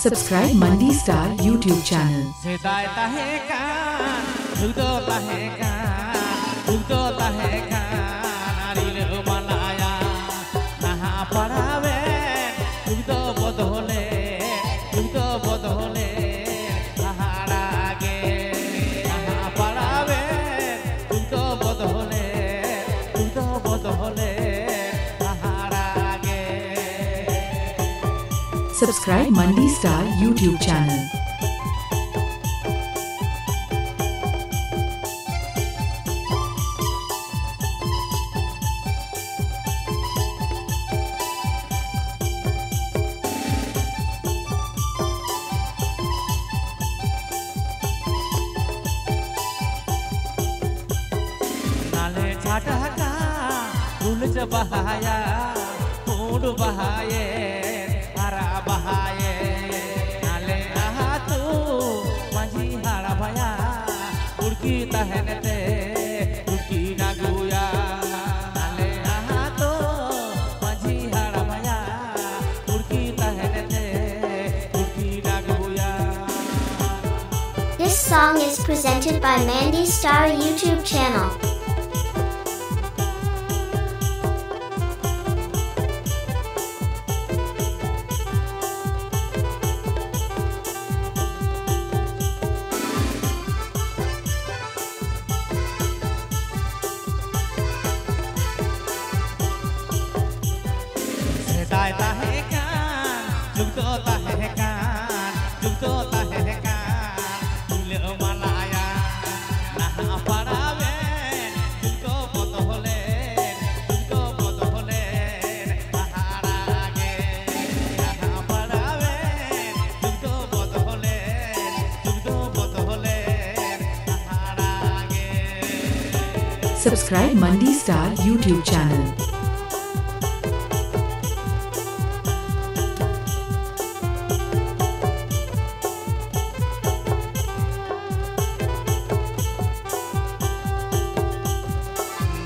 Subscribe Mandi Star YouTube channel. Sedai tahekan, dugdo tahekan, dugdo tahekan, arile malaya, naha parawen, dugdo bodole, aharage, naha parawen, dugdo bodole, aharage. Subscribe Mandi Star YouTube channel. Nale chhataka, ulj bahaya, mood bahaye, hara bahaye. Nale ahatu, manji hara bhaya, urki tahenete, urki naguya. Nale ahatu, manji hara bhaya, urki tahenete, urki naguya. This song is presented by Mandi Star YouTube channel. Sedai tahekan, dugdo tahekan, ile malaya, naha parawen, dugdo bodole, aharage, naha parawen, dugdo bodole, aharage. Subscribe Mandi Star YouTube channel.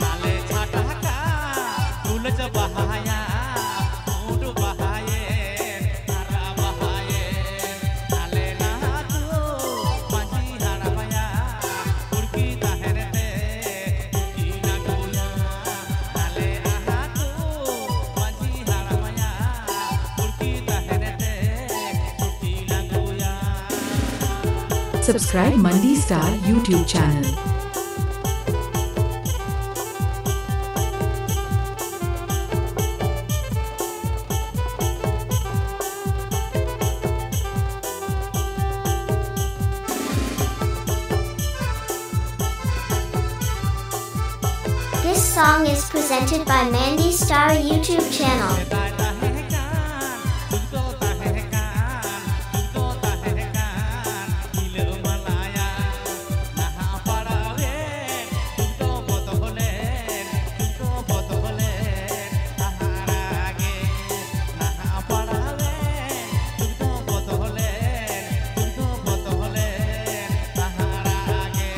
Nale chhataka, ulj bahaya, mood bahaye, hara bahaye. Nale nahatu, manji hara bhaya, urki tahenete, urki naguya. Nale ahatu, manji hara bhaya, urki tahenete, urki naguya. Subscribe Mandi Star YouTube channel. This song is presented by Mandi Star YouTube channel. Sedai tahekan, dugdo tahekan, ile malaya, naha parawen, dugdo bodole, aharage, naha parawen, dugdo bodole, aharage,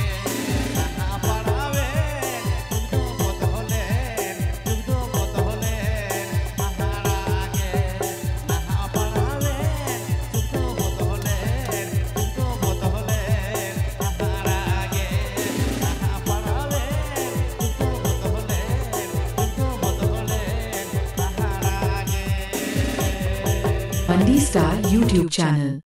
naha parawen, dugdo bodole, Mandi Star YouTube channel.